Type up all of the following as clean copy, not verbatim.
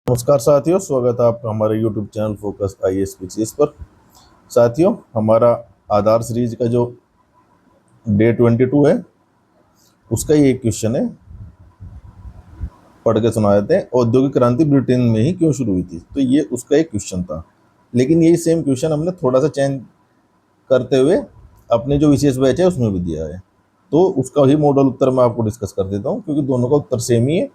नमस्कार साथियों, स्वागत है आपका हमारे YouTube channel focus IAS PCS पर। साथियों, हमारा आधार सीरीज का जो डे 22 है उसका ये क्वेश्चन है, पढ़ के सुना देते हैं। औद्योगिक क्रांति ब्रिटेन में ही क्यों शुरू हुई थी? तो ये उसका एक क्वेश्चन था, लेकिन यही सेम क्वेश्चन हमने थोड़ा सा चेंज करते हुए अपने जो विशेष बैच है उसमें भी दिया है। तो उसका ही मॉडल उत्तर मैं आपको डिस्कस कर देता हूँ, क्योंकि दोनों का उत्तर सेम ही है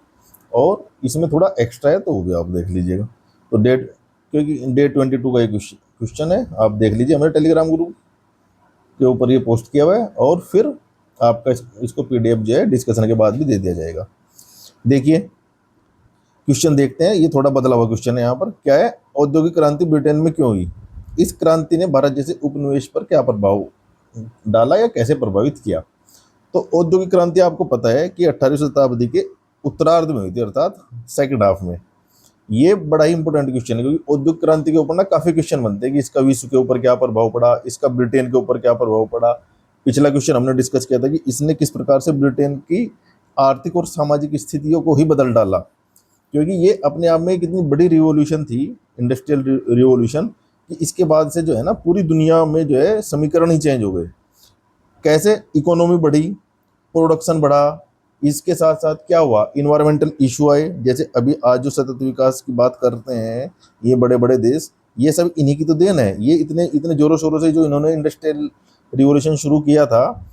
और इसमें थोड़ा एक्स्ट्रा है, तो वो भी आप देख लीजिएगा। तो क्योंकि डे 22 का एक क्वेश्चन है, आप देख लीजिए। हमारे टेलीग्राम ग्रुप के ऊपर ये पोस्ट किया हुआ है और फिर आपका इसको पीडीएफ जो है डिस्कशन के बाद भी दे दिया जाएगा। देखिए क्वेश्चन देखते हैं, ये थोड़ा बदला हुआ क्वेश्चन है। यहाँ पर क्या है, औद्योगिक क्रांति ब्रिटेन में क्यों हुई? इस क्रांति ने भारत जैसे उपनिवेश पर क्या प्रभाव डाला या कैसे प्रभावित किया? तो औद्योगिक क्रांति आपको पता है कि 18वीं शताब्दी के उत्तरार्ध में हुई थी, अर्थात सेकंड हाफ में। ये बड़ा ही इंपॉर्टेंट क्वेश्चन है, क्योंकि औद्योगिक क्रांति के ऊपर ना काफी क्वेश्चन बनते हैं कि इसका विश्व के ऊपर क्या प्रभाव पड़ा, इसका ब्रिटेन के ऊपर क्या प्रभाव पड़ा। पिछला क्वेश्चन हमने डिस्कस किया था कि इसने किस प्रकार से ब्रिटेन की आर्थिक और सामाजिक स्थितियों को ही बदल डाला, क्योंकि ये अपने आप में एक इतनी बड़ी रिवॉल्यूशन थी, इंडस्ट्रियल रिवॉल्यूशन, कि इसके बाद से जो है ना पूरी दुनिया में जो है समीकरण ही चेंज हो गए। कैसे इकोनॉमी बढ़ी, प्रोडक्शन बढ़ा, इसके साथ साथ क्या हुआ, इन्वायरमेंटल इशू आए। जैसे अभी आज जो सतत विकास की बात करते हैं ये बड़े बड़े देश, ये सब इन्हीं की तो देन है। ये इतने इतने जोरों शोरों से जो इन्होंने इंडस्ट्रियल रिवॉल्यूशन शुरू किया था,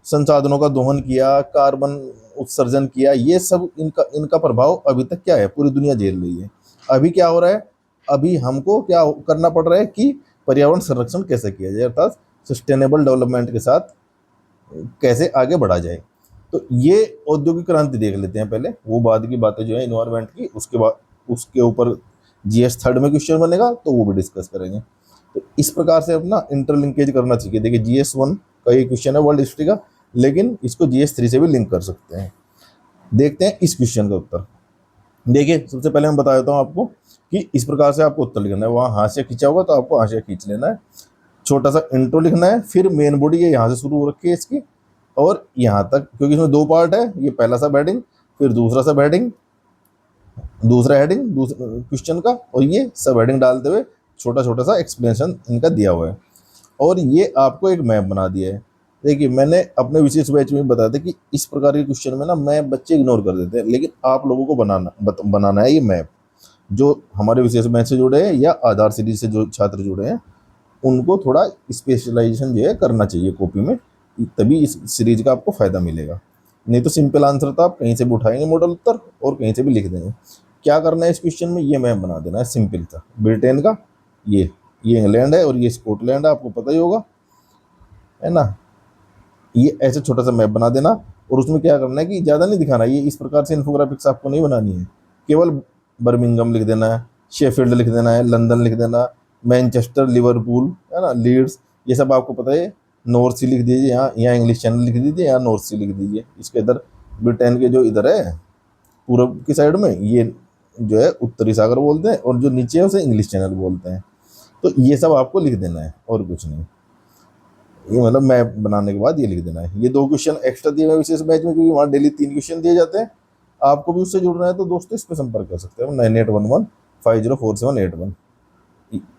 संसाधनों का दोहन किया, कार्बन उत्सर्जन किया, ये सब इनका इनका प्रभाव अभी तक क्या है, पूरी दुनिया झेल रही है। अभी क्या हो रहा है, अभी हमको क्या करना पड़ रहा है कि पर्यावरण संरक्षण कैसे किया जाए, अर्थात सस्टेनेबल डेवलपमेंट के साथ कैसे आगे बढ़ा जाए। तो ये औद्योगिक क्रांति देख लेते हैं पहले, वो बाद की बातें जो है इन्वायरमेंट की, उसके बाद उसके ऊपर जीएस थर्ड में क्वेश्चन बनेगा तो वो भी डिस्कस करेंगे। तो इस प्रकार से अपना इंटरलिंकेज करना चाहिए। देखिए जीएस 1 का ये क्वेश्चन है वर्ल्ड हिस्ट्री का, लेकिन इसको जीएस 3 से भी लिंक कर सकते हैं। देखते हैं इस क्वेश्चन का उत्तर। देखिए सबसे पहले मैं बता देता हूँ आपको कि इस प्रकार से आपको उत्तर लिखना है। वहाँ हाशिया खींचा होगा तो आपको हाशिया खींच लेना है, छोटा सा इंट्रो लिखना है, फिर मेन बॉडी है यहाँ से शुरू हो रखी है इसकी और यहाँ तक, क्योंकि इसमें दो पार्ट है। ये पहला सब हेडिंग, फिर दूसरा सब हेडिंग, दूसरा हेडिंग दूसरा क्वेश्चन का, और ये सब हेडिंग डालते हुए छोटा छोटा सा एक्सप्लेनेशन इनका दिया हुआ है। और ये आपको एक मैप बना दिया है। देखिए मैंने अपने विशेष बैच में बताया था कि इस प्रकार के क्वेश्चन में ना मैं बच्चे इग्नोर कर देते हैं, लेकिन आप लोगों को बनाना है ये मैप। जो हमारे विशेष बैच से जुड़े हैं या आधार सीरीज से जो छात्र जुड़े हैं, उनको थोड़ा स्पेशलाइजेशन जो है करना चाहिए कॉपी में, तभी इस सीरीज का आपको फायदा मिलेगा। नहीं तो सिंपल आंसर तो आप कहीं से भी उठाएंगे मॉडल उत्तर और कहीं से भी लिख देंगे। क्या करना है इस क्वेश्चन में, ये मैप बना देना है सिंपल था ब्रिटेन का। ये इंग्लैंड है और ये स्कॉटलैंड है, आपको पता ही होगा, है ना। ये ऐसे छोटा सा मैप बना देना और उसमें क्या करना है कि ज़्यादा नहीं दिखाना, ये इस प्रकार से इन्फोग्राफिक्स आपको नहीं बनानी है। केवल बर्मिंघम लिख देना है, शेफील्ड लिख देना है, लंदन लिख देना, मैनचेस्टर, लिवरपूल, है ना, लीड्स, ये सब आपको पता है। नॉर्थ सी लिख दीजिए, यहाँ इंग्लिश चैनल लिख दीजिए, यहाँ नॉर्थ सी लिख दीजिए। इसके इधर ब्रिटेन के जो इधर है पूर्व की साइड में, ये जो है उत्तरी सागर बोलते हैं, और जो नीचे है उसे इंग्लिश चैनल बोलते हैं। तो ये सब आपको लिख देना है और कुछ नहीं। ये मतलब मैप बनाने के बाद ये लिख देना है। ये दो क्वेश्चन एक्स्ट्रा दिए हुए विशेष बैच में, क्योंकि वहाँ डेली 3 क्वेश्चन दिए जाते हैं। आपको भी उससे जुड़ना है तो दोस्तों इस पर संपर्क कर सकते हैं 9811504781।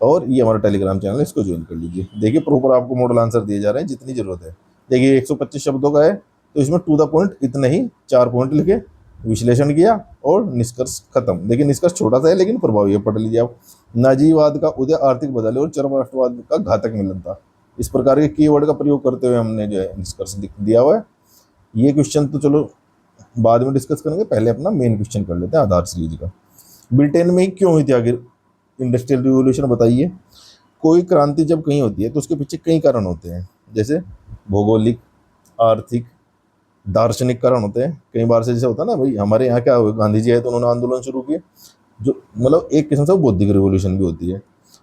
और ये हमारा टेलीग्राम चैनल है, इसको ज्वाइन कर लीजिए। देखिए प्रॉपर आपको मॉडल आंसर दिए जा रहे हैं जितनी जरूरत है। देखिए 125 शब्दों का है, तो इसमें टू द पॉइंट इतने ही 4 पॉइंट लिखे, विश्लेषण किया और निष्कर्ष खत्म। देखिए निष्कर्ष छोटा सा है लेकिन प्रभावी है, पढ़ लीजिए आप। नाजीवाद का उदय आर्थिक बदलाव और चरम राष्ट्रवाद का घातक मिलन था। इस प्रकार के कीवर्ड का प्रयोग करते हुए हमने जो है निष्कर्ष दिया हुआ है। ये क्वेश्चन तो चलो बाद में डिस्कस करेंगे, पहले अपना मेन क्वेश्चन कर लेते हैं आधार सीरीज का। ब्रिटेन में क्यों हुई थी आखिर इंडस्ट्रियल रिवॉल्यूशन, बताइए। कोई क्रांति जब कहीं होती है तो उसके पीछे कई कारण होते हैं, जैसे भौगोलिक, आर्थिक, दार्शनिक कारण होते हैं। कई बार से जैसे होता है ना भाई, हमारे यहाँ क्या हुआ, गांधी जी आए तो उन्होंने आंदोलन शुरू किए, जो मतलब एक किस्म से बौद्धिक रिवॉल्यूशन भी होती है।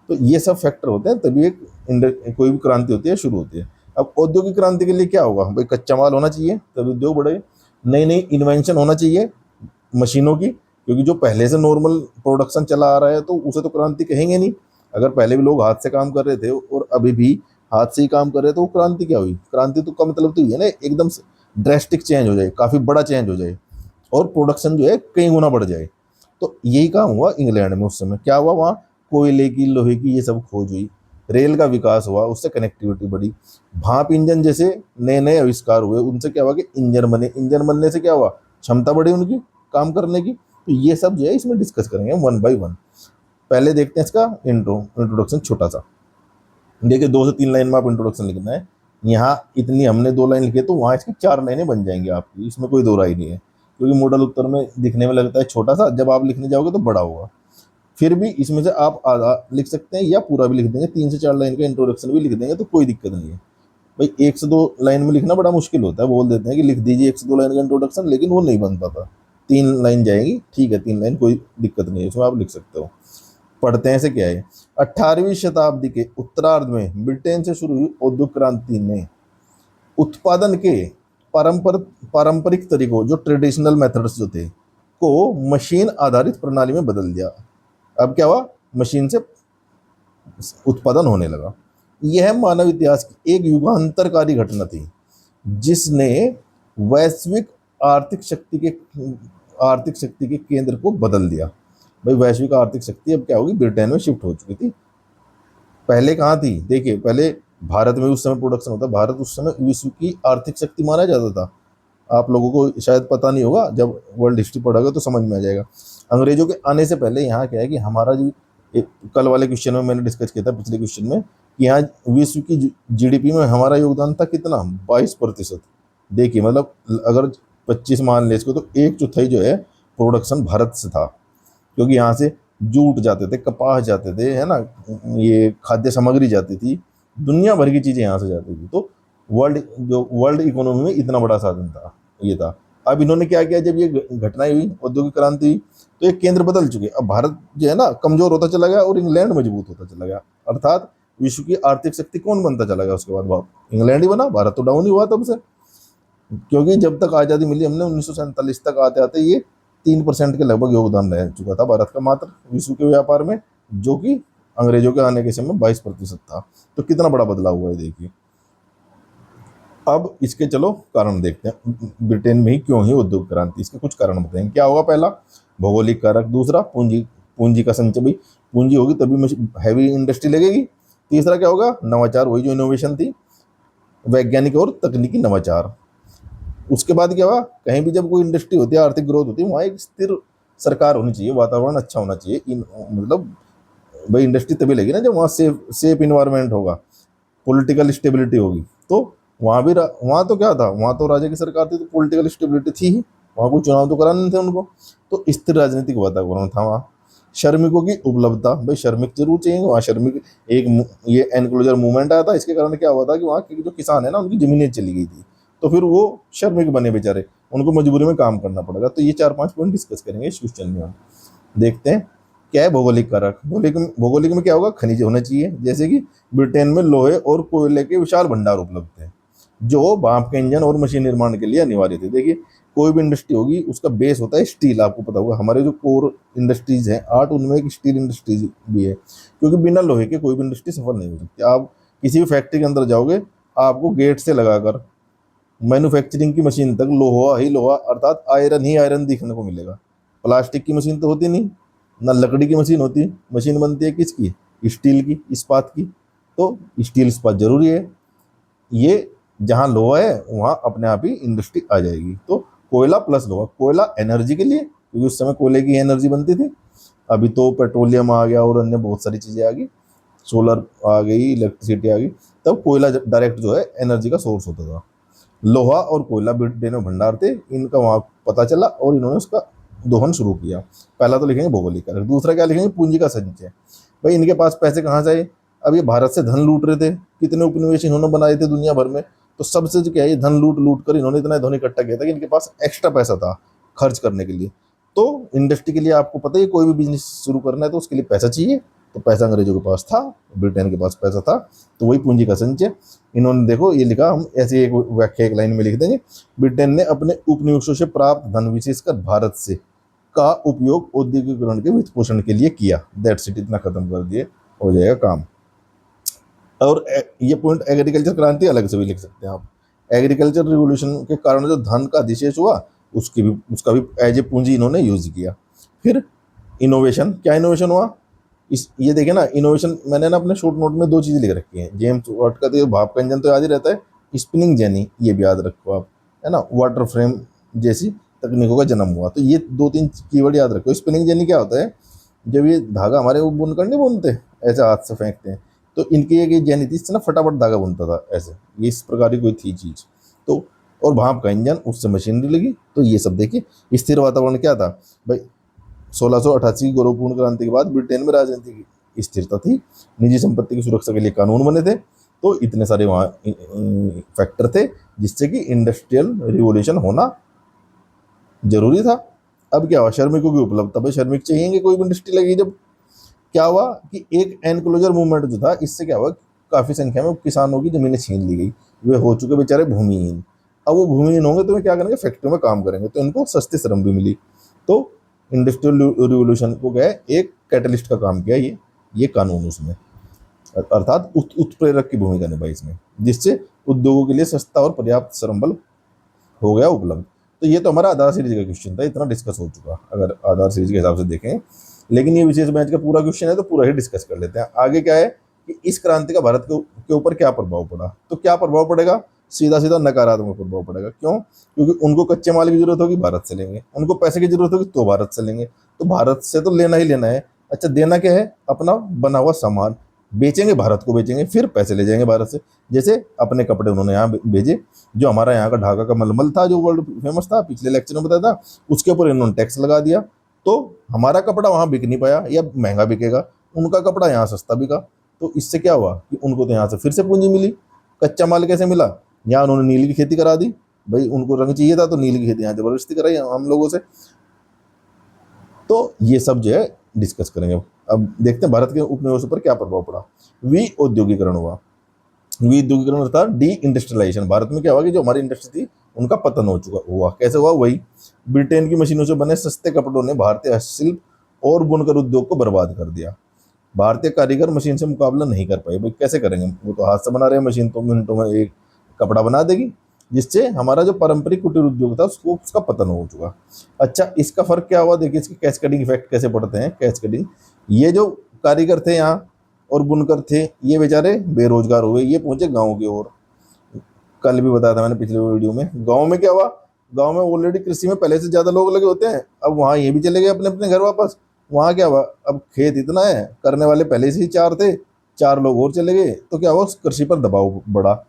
तो ये सब फैक्टर होते हैं, तभी कोई भी क्रांति होती है शुरू होती है। अब औद्योगिक क्रांति के लिए क्या होगा भाई, कच्चा माल होना चाहिए तभी उद्योग बढ़े, नई नई इन्वेंशन होना चाहिए मशीनों की, क्योंकि जो पहले से नॉर्मल प्रोडक्शन चला आ रहा है तो उसे तो क्रांति कहेंगे नहीं। अगर पहले भी लोग हाथ से काम कर रहे थे और अभी भी हाथ से ही काम कर रहे हैं तो वो क्रांति क्या हुई? क्रांति तो का मतलब तो ये है ना, एकदम से ड्रेस्टिक चेंज हो जाए, काफ़ी बड़ा चेंज हो जाए और प्रोडक्शन जो है कई गुना बढ़ जाए। तो यही काम हुआ इंग्लैंड में उस समय। क्या हुआ वहाँ, कोयले की, लोहे की, ये सब खोज हुई, रेल का विकास हुआ, उससे कनेक्टिविटी बढ़ी, भाप इंजन जैसे नए नए आविष्कार हुए, उनसे क्या हुआ कि इंजन बने, इंजन बनने से क्या हुआ, क्षमता बढ़ी उनकी काम करने की। तो ये सब जो है इसमें डिस्कस करेंगे वन बाय वन। पहले देखते हैं इसका इंट्रोडक्शन छोटा सा। देखिए 2 से 3 लाइन में आप इंट्रोडक्शन लिखना है। यहाँ इतनी हमने 2 लाइन लिखी है, तो वहाँ इसकी 4 लाइनें बन जाएंगी आपकी, इसमें कोई दो राय नहीं है। क्योंकि मॉडल उत्तर में दिखने में लगता है छोटा सा, जब आप लिखने जाओगे तो बड़ा होगा। फिर भी इसमें से आप आधा लिख सकते हैं या पूरा भी लिख देंगे, 3 से 4 लाइन का इंट्रोडक्शन भी लिख देंगे तो कोई दिक्कत नहीं है। भाई 1 से 2 लाइन में लिखना बड़ा मुश्किल होता है, बोल देते हैं कि लिख दीजिए 1 से 2 लाइन का इंट्रोडक्शन, लेकिन वो नहीं बन पाता। 3 लाइन जाएगी, ठीक है, 3 लाइन कोई दिक्कत नहीं है, उसमें आप लिख सकते हो। पढ़ते हैं, से क्या है। 18वीं शताब्दी के उत्तरार्ध में ब्रिटेन से शुरू हुई औद्योगिक क्रांति ने उत्पादन के पारंपरिक तरीकों, जो ट्रेडिशनल मेथड्स जो थे, को मशीन आधारित प्रणाली में बदल दिया। अब क्या हुआ, मशीन से उत्पादन होने लगा। यह मानव इतिहास की एक युगांतरकारी घटना थी, जिसने वैश्विक आर्थिक शक्ति के केंद्र को बदल दिया। भाई वैश्विक आर्थिक शक्ति अब क्या होगी, ब्रिटेन में शिफ्ट हो चुकी थी। पहले कहाँ थी, देखिए पहले भारत में उस समय प्रोडक्शन होता, भारत उस समय विश्व की आर्थिक शक्ति माना जाता था। आप लोगों को शायद पता नहीं होगा, जब वर्ल्ड हिस्ट्री पढ़ोगे तो समझ में आ जाएगा। अंग्रेजों के आने से पहले यहाँ क्या है कि हमारा जो कल वाले क्वेश्चन में मैंने डिस्कस किया था, पिछले क्वेश्चन में, कि यहाँ विश्व की जीडीपी में हमारा योगदान था कितना, 22%। देखिए मतलब अगर 25 मान ले इसको, तो 1/4 जो है प्रोडक्शन भारत से था। क्योंकि यहाँ से जूट जाते थे, कपास जाते थे, है ना, ये खाद्य सामग्री जाती थी, दुनिया भर की चीज़ें यहाँ से जाती थी। तो वर्ल्ड इकोनॉमी में इतना बड़ा साधन था, ये था। अब इन्होंने क्या किया, जब ये घटनाएं हुई, औद्योगिक क्रांति हुई, तो ये केंद्र बदल चुके। अब भारत जो है ना कमजोर होता चला गया और इंग्लैंड मजबूत होता चला गया। अर्थात विश्व की आर्थिक शक्ति कौन बनता चला गया उसके बाद, इंग्लैंड ही बना, भारत तो डाउन ही हुआ तब से। क्योंकि जब तक आज़ादी मिली हमने 1947 तक आते आते ये 3% के लगभग योगदान रह चुका था भारत का मात्र विश्व के व्यापार में, जो कि अंग्रेजों के आने के समय 22% था। तो कितना बड़ा बदलाव हुआ है देखिए। अब इसके चलो कारण देखते हैं, ब्रिटेन में ही क्यों ही उद्योग क्रांति, इसके कुछ कारण बताएंगे। क्या होगा, पहला भौगोलिक कारक, दूसरा पूंजी का संचय, भाई पूंजी होगी तभी हैवी इंडस्ट्री लगेगी। तीसरा क्या होगा, नवाचार, वही जो इनोवेशन थी, वैज्ञानिक और तकनीकी नवाचार। उसके बाद क्या हुआ, कहीं भी जब कोई इंडस्ट्री होती है, आर्थिक ग्रोथ होती है, वहाँ एक स्थिर सरकार होनी चाहिए, वातावरण अच्छा होना चाहिए। मतलब भाई इंडस्ट्री तभी लगी ना जब वहाँ सेफ इन्वायरमेंट होगा, पॉलिटिकल स्टेबिलिटी होगी। तो वहाँ तो क्या था, वहाँ तो राजा की सरकार थी, तो पॉलिटिकल स्टेबिलिटी थी ही, वहाँ कोई चुनाव तो कराने थे उनको। तो स्थिर राजनीतिक वातावरण था वहाँ। श्रमिकों की उपलब्धता, भाई श्रमिक जरूर चाहिए वहाँ। श्रमिक एक ये एनक्लोजर मूवमेंट आया था, इसके कारण क्या हुआ था कि वहाँ के जो किसान है ना, उनकी जमीनें चली गई थी, तो फिर वो श्रमिक बने बेचारे, उनको मजबूरी में काम करना पड़ेगा। तो ये 4-5 पॉइंट डिस्कस करेंगे इस क्वेश्चन में। हम देखते हैं क्या है भौगोलिक कारक। भौगोलिक में क्या होगा, खनिज होना चाहिए, जैसे कि ब्रिटेन में लोहे और कोयले के विशाल भंडार उपलब्ध हैं, जो भाप के इंजन और मशीन निर्माण के लिए अनिवार्य थे। देखिए कोई भी इंडस्ट्री होगी उसका बेस होता है स्टील, आपको पता होगा। हमारे जो कोर इंडस्ट्रीज हैं 8, उनमें एक स्टील इंडस्ट्रीज भी है, क्योंकि बिना लोहे के कोई भी इंडस्ट्री सफल नहीं हो सकती। आप किसी भी फैक्ट्री के अंदर जाओगे, आपको गेट से लगाकर मैन्युफैक्चरिंग की मशीन तक लोहा ही लोहा, अर्थात आयरन ही आयरन दिखने को मिलेगा। प्लास्टिक की मशीन तो होती नहीं, ना लकड़ी की मशीन होती। मशीन बनती है किसकी, स्टील की, इस्पात की। तो स्टील इस्पात जरूरी है। ये जहाँ लोहा है वहाँ अपने आप ही इंडस्ट्री आ जाएगी। तो कोयला प्लस लोहा, कोयला एनर्जी के लिए, क्योंकि उस समय कोयले की एनर्जी बनती थी। अभी तो पेट्रोलियम आ गया और अन्य बहुत सारी चीज़ें आ गई, सोलर आ गई, इलेक्ट्रिसिटी आ गई। तब कोयला डायरेक्ट जो है एनर्जी का सोर्स होता था। लोहा और कोयला ब्रिटेन में भंडार थे, इनका वहाँ पता चला और इन्होंने उसका दोहन शुरू किया। पहला तो लिखेंगे भौगोलिक कारक, दूसरा क्या लिखेंगे, पूंजी का संचय। भाई इनके पास पैसे कहाँ से आए, अब ये भारत से धन लूट रहे थे, कितने उपनिवेश इन्होंने बनाए थे दुनिया भर में। तो सबसे जो क्या है, ये धन लूट लूट कर इन्होंने इतना धन इकट्ठा किया था कि इनके पास एक्स्ट्रा पैसा था खर्च करने के लिए। तो इंडस्ट्री के लिए आपको पता है कोई भी बिजनेस शुरू करना है तो उसके लिए पैसा चाहिए, तो पैसा अंग्रेजों के पास था, ब्रिटेन के पास पैसा था, तो वही पूंजी का संचय। इन्होंने देखो ये लिखा, हम ऐसी एक व्याख्या एक लाइन में लिख देंगे, ब्रिटेन ने अपने उपनिवेशों से प्राप्त धन विशेषकर भारत से का उपयोग औद्योगिकरण के वित्त पोषण के लिए किया। दैट्स इट, इतना खत्म कर दिए, हो जाएगा काम। और ये पॉइंट एग्रीकल्चर क्रांति अलग से भी लिख सकते हैं आप। एग्रीकल्चर रिवोल्यूशन के कारण जो धन का अधिशेष हुआ, उसका भी एज ए पूंजी इन्होंने यूज किया। फिर इनोवेशन, क्या इनोवेशन हुआ? इस ये देखिए ना, इनोवेशन मैंने ना अपने शॉर्ट नोट में दो चीज़ें लिख रखी हैं। जेम्स वाट का तो ये भाप का इंजन तो याद ही रहता है, स्पिनिंग जेनी ये भी याद रखो आप, है ना, वाटर फ्रेम जैसी तकनीकों का जन्म हुआ। तो ये दो तीन कीवर्ड याद रखो। स्पिनिंग जेनी क्या होता है? जब ये धागा हमारे वो बुनकर नहीं बुनते, ऐसे हाथ से फेंकते हैं, तो इनकी एक जेनी थी, इससे ना फटाफट धागा बुनता था ऐसे, ये इस प्रकार की कोई थी चीज़। तो और भाप का इंजन, उससे मशीनरी लगी। तो ये सब देखिए। स्थिर वातावरण क्या था भाई? 1688 की गौरवपूर्ण क्रांति के बाद ब्रिटेन में राजनीति की स्थिरता थी, निजी संपत्ति की सुरक्षा के लिए कानून बने थे। तो इतने सारे वहाँ फैक्टर थे जिससे कि इंडस्ट्रियल रिवोल्यूशन होना जरूरी था। अब क्या हुआ? श्रमिकों की उपलब्धता, भाई श्रमिक चाहिए, कोई भी इंडस्ट्री लगी जब। क्या हुआ कि एक एनक्लोजर मूवमेंट जो था, इससे क्या हुआ, काफी संख्या में किसानों की जमीनें छीन ली गई। वे हो चुके बेचारे भूमिहीन। अब वो भूमिहीन होंगे तो वे क्या करेंगे? फैक्ट्री में काम करेंगे, तो इनको सस्ती श्रम भी मिली। तो इंडस्ट्रियल रिवोल्यूशन को क्या है, एक कैटलिस्ट का काम किया ये कानून उसमें, अर्थात उत्प्रेरक की भूमिका निभाई इसमें, जिससे उद्योगों के लिए सस्ता और पर्याप्त श्रम बल हो गया उपलब्ध। तो ये तो हमारा आधार सीरीज का क्वेश्चन था, इतना डिस्कस हो चुका अगर आधार सीरीज के हिसाब से देखें। लेकिन ये विशेष मैच का पूरा क्वेश्चन है, तो पूरा ही डिस्कस कर लेते हैं। आगे क्या है कि इस क्रांति का भारत के ऊपर क्या प्रभाव पड़ा? तो क्या प्रभाव पड़ेगा? सीधा सीधा नकारात्मक प्रभाव पड़ेगा। क्यों? क्योंकि उनको कच्चे माल की जरूरत होगी, भारत से लेंगे। उनको पैसे की जरूरत होगी, तो भारत से लेंगे। तो भारत से तो लेना ही लेना है। अच्छा, देना क्या है? अपना बना हुआ सामान बेचेंगे, भारत को बेचेंगे, फिर पैसे ले जाएंगे भारत से। जैसे अपने कपड़े उन्होंने यहाँ भेजे, जो हमारा यहाँ का ढाका का मलमल था, जो वर्ल्ड फेमस था, पिछले लेक्चर में बताया था, उसके ऊपर इन्होंने टैक्स लगा दिया। तो हमारा कपड़ा वहाँ बिक नहीं पाया या महंगा बिकेगा, उनका कपड़ा यहाँ सस्ता बिका। तो इससे क्या हुआ कि उनको तो यहाँ से फिर से पूंजी मिली। कच्चा माल कैसे मिला? यहाँ उन्होंने नील की खेती करा दी। भाई उनको रंग चाहिए था, तो नील की खेती यहाँ जबरदस्ती कराई हम लोगों से। तो ये सब जो है डिस्कस करेंगे। अब देखते हैं भारत के उपनिवेशों पर क्या प्रभाव पड़ा। औद्योगिकरण हुआ। विद्युतीकरण अर्थात डी इंडस्ट्रियलाइजेशन। भारत में क्या हुआ कि जो हमारी इंडस्ट्री थी उनका पतन हो चुका हुआ। कैसे हुआ? वही ब्रिटेन की मशीनों से बने सस्ते कपड़ों ने भारतीय हस्तशिल्प और बुनकर उद्योग को बर्बाद कर दिया। भारतीय कारीगर मशीन से मुकाबला नहीं कर पाए। भाई कैसे करेंगे? वो तो हाथ से बना रहे हैं, मशीन तो मिनटों में एक कपड़ा बना देगी, जिससे हमारा जो पारंपरिक कुटीर उद्योग था उसको उसका पतन हो चुका। अच्छा, इसका फर्क क्या हुआ? देखिए इसके कैस्केडिंग इफेक्ट कैसे पड़ते हैं। कैस्केडिंग, ये जो कारीगर थे यहाँ और बुनकर थे, ये बेचारे बेरोजगार हुए, ये पहुंचे गाँव की ओर। कल भी बताया था मैंने पिछले वीडियो में। गाँव में क्या हुआ? गाँव में ऑलरेडी कृषि में पहले से ज्यादा लोग लगे होते हैं। अब वहाँ ये भी चले गए अपने अपने घर वापस। वहाँ क्या हुआ? अब खेत इतना है, करने वाले पहले से ही चार थे, चार लोग और चले गए। तो क्या हुआ? कृषि पर दबाव बढ़ा,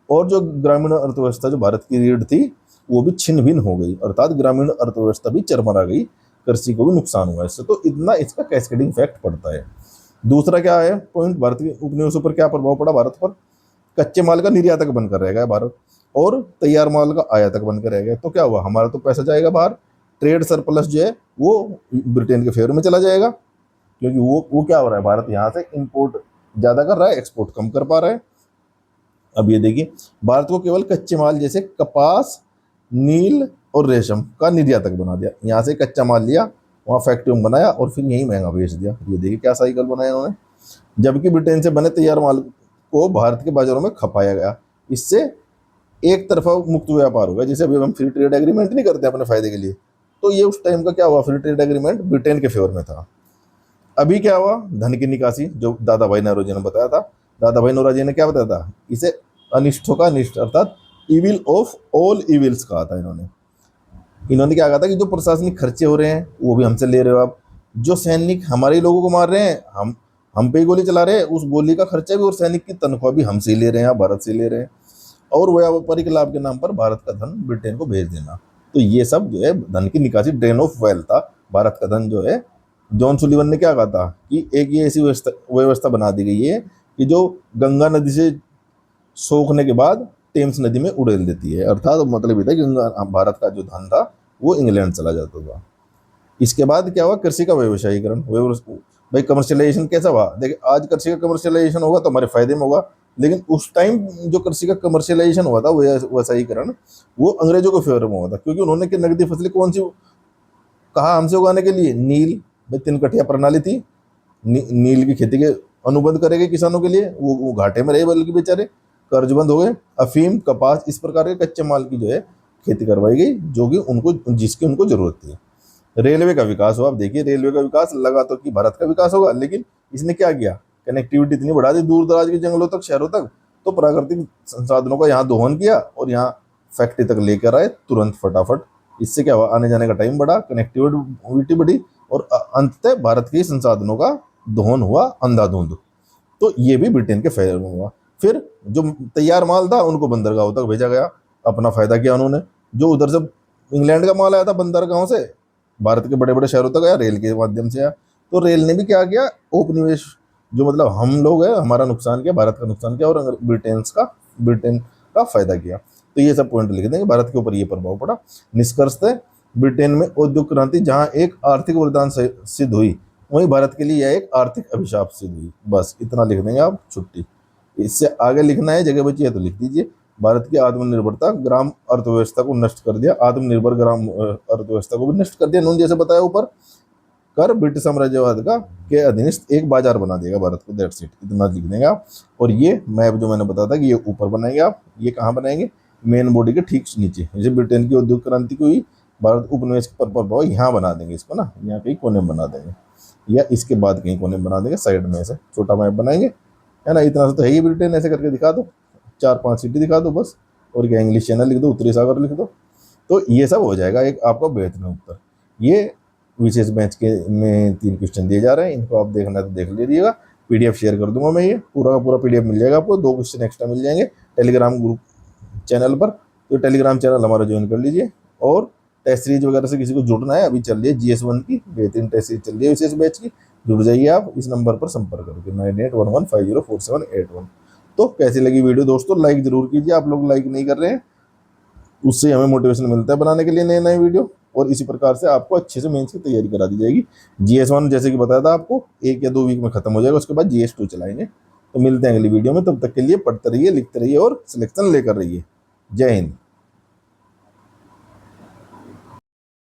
और जो ग्रामीण अर्थव्यवस्था जो भारत की रीढ़ थी वो भी छिन्न भिन्न हो गई, अर्थात ग्रामीण अर्थव्यवस्था भी चरमरा गई। कृषि को भी नुकसान हुआ इससे। तो इतना इसका कैस्केडिंग इफेक्ट पड़ता है। दूसरा क्या है पॉइंट, भारत के उपनिवेशों पर क्या प्रभाव पड़ा भारत पर? कच्चे माल का निर्यातक बनकर रह गया भारत, और तैयार माल का आयातक बनकर रह गया। तो क्या हुआ? हमारा तो पैसा जाएगा बाहर, ट्रेड सरप्लस जो है वो ब्रिटेन के फेवर में चला जाएगा, क्योंकि वो क्या हो रहा है, भारत यहाँ से इंपोर्ट ज्यादा कर रहा है, एक्सपोर्ट कम कर पा रहा है। अब ये देखिए, भारत को केवल कच्चे माल जैसे कपास, नील और रेशम का निर्यातक बना दिया। यहाँ से कच्चा माल लिया, वहाँ फैक्ट्री में बनाया और फिर यहीं महंगा बेच दिया। ये देखिए क्या साइकिल बनाया उन्होंने। जबकि ब्रिटेन से बने तैयार माल को भारत के बाजारों में खपाया गया। इससे एक तरफा मुक्त व्यापार होगा। जैसे अभी हम फ्री ट्रेड एग्रीमेंट नहीं करते अपने फायदे के लिए, तो ये उस टाइम का क्या हुआ, फ्री ट्रेड एग्रीमेंट ब्रिटेन के फेवर में था। अभी क्या हुआ? धन की निकासी, जो दादा भाई नौरोजी ने बताया था। दादा भाई नौरोजी ने क्या बताया था? इसे अनिष्टों का अनिष्ट, अर्थात इविल ऑफ ऑल इविल्स कहा था इन्होंने। इन्होंने क्या कहा था कि जो प्रशासनिक खर्चे हो रहे हैं वो भी हमसे ले रहे हो आप, जो सैनिक हमारे ही लोगों को मार रहे हैं, हम पे ही गोली चला रहे हैं, उस गोली का खर्चा भी और सैनिक की तनख्वाह भी हमसे ही ले रहे हैं, भारत से ले रहे हैं, और व्यापारिक लाभ के नाम पर भारत का धन ब्रिटेन को भेज देना। तो ये सब जो है धन की निकासी, ड्रेन ऑफ वेल्थ था। भारत का धन जो है, जॉन सुलिवन ने क्या कहा था कि एक ये ऐसी व्यवस्था बना दी गई है कि जो गंगा नदी से सोखने के बाद टेम्स नदी में उड़ेल देती है। अर्थात मतलब ये था कि गंगा, भारत का जो धन था वो इंग्लैंड चला जाता था। इसके बाद क्या हुआ? कृषि का व्यवसायीकरण। भाई कमर्शियलाइजेशन कैसा हुआ? देखिए आज कृषि का कमर्शियलाइजेशन होगा तो हमारे फायदे में होगा, लेकिन उस टाइम जो कृषि का कमर्शियलाइजेशन हुआ था, व्यवसायीकरण, वो अंग्रेजों के फेवर में हुआ था। क्योंकि उन्होंने कि नकदी फसलें कौन सी कहा हमसे उगाने के लिए? नील में 3 कठिया प्रणाली थी। नील की खेती के अनुबंध करेंगे किसानों के लिए, वो घाटे में रहे, बल्कि बेचारे कर्जबंद हो गए। अफीम, कपास, इस प्रकार के कच्चे माल की जो है खेती करवाई गई, जो कि उनको जिसकी उनको जरूरत थी। रेलवे का विकास हुआ। अब देखिए रेलवे का विकास लगा तो कि भारत का विकास होगा, लेकिन इसने क्या किया, कनेक्टिविटी इतनी बढ़ा दी दूर दराज के जंगलों तक, शहरों तक, तो प्राकृतिक संसाधनों का यहाँ दोहन किया और यहाँ फैक्ट्री तक लेकर आए तुरंत फटाफट। इससे क्या हुआ, आने जाने का टाइम बढ़ा, कनेक्टिविटी बढ़ी और अंततः भारत के संसाधनों का दोहन हुआ अंधाधुंध। तो ये भी ब्रिटेन के फायदे में हुआ। फिर जो तैयार माल था उनको बंदरगाहों तक भेजा गया, अपना फायदा किया उन्होंने। जो उधर से इंग्लैंड का माल आया था बंदरगाहों से, भारत के बड़े बड़े शहरों तक आया, रेल के माध्यम से आया। तो रेल ने भी क्या किया, उपनिवेश, जो मतलब हम लोग है, हमारा नुकसान किया, भारत का नुकसान किया, और ब्रिटेन का फायदा किया। तो ये सब पॉइंट लिख देंगे, भारत के ऊपर ये प्रभाव पड़ा। निष्कर्षतः ब्रिटेन में औद्योगिक क्रांति जहां एक आर्थिक वरदान सिद्ध हुई, वहीं भारत के लिए यह एक आर्थिक अभिशाप सिद्ध हुई। बस इतना लिख देंगे आप, छुट्टी। इससे आगे लिखना है, जगह बची है तो लिख दीजिए। भारत की आत्मनिर्भरता ग्राम अर्थव्यवस्था को नष्ट कर दिया, आत्मनिर्भर ग्राम अर्थव्यवस्था को भी नष्ट कर दिया। उन्होंने जैसे बताया ऊपर, कर ब्रिटिश साम्राज्यवाद का के अधीनस्थ एक बाजार बना देगा भारत को। दैट्स इट, इतना लिख देंगे आप। और ये मैप जो मैंने बताया था कि ये ऊपर बनाएंगे आप, ये कहाँ बनाएंगे, मेन बॉडी के ठीक नीचे। जैसे ब्रिटेन की औद्योगिक क्रांति को हुई, भारत उपनिवेश पर प्रभाव यहाँ बना देंगे इसको ना, यहाँ कहीं कोने में बना देंगे, या इसके बाद कहीं कोने में बना देंगे, साइड में ऐसे छोटा मैप बनाएंगे, है ना। इतना सा तो है ही ब्रिटेन, ऐसे करके दिखा दो, 4-5 सिटी दिखा दो बस। और क्या, इंग्लिश चैनल लिख दो, उत्तरी सागर लिख दो, तो ये सब हो जाएगा एक आपका बेहतरीन उत्तर। ये विशेष बैच के में 3 क्वेश्चन दिए जा रहे हैं, इनको आप देखना है तो देख लीजिएगा। पीडीएफ शेयर कर दूंगा मैं, ये पूरा का पूरा पीडीएफ मिल जाएगा आपको। 2 क्वेश्चन एक्स्ट्रा मिल जाएंगे टेलीग्राम ग्रुप चैनल पर, तो टेलीग्राम चैनल हमारा ज्वाइन कर लीजिए। और टेस्ट सीरीज वगैरह से किसी को जुड़ना है, अभी चल रही है GS1 की बेहतरीन टेस्ट सीरीज चल रही है विशेष बैच की, जुड़ जाइए आप इस नंबर पर संपर्क करके 9811504781। तो कैसी लगी वीडियो दोस्तों, लाइक जरूर कीजिए, आप लोग लाइक नहीं कर रहे हैं, उससे हमें मोटिवेशन मिलता है बनाने के लिए नए नए वीडियो। और इसी प्रकार से आपको अच्छे से मेंस की तैयारी करा दी जाएगी। GS1 जैसे कि बताया था आपको 1 या 2 वीक में खत्म हो जाएगा, उसके बाद GS2 चलाएंगे। तो मिलते हैं अगली वीडियो में, तब तक के लिए पढ़ते रहिए, लिखते रहिए और सिलेक्शन लेकर रहिए। जय हिंद।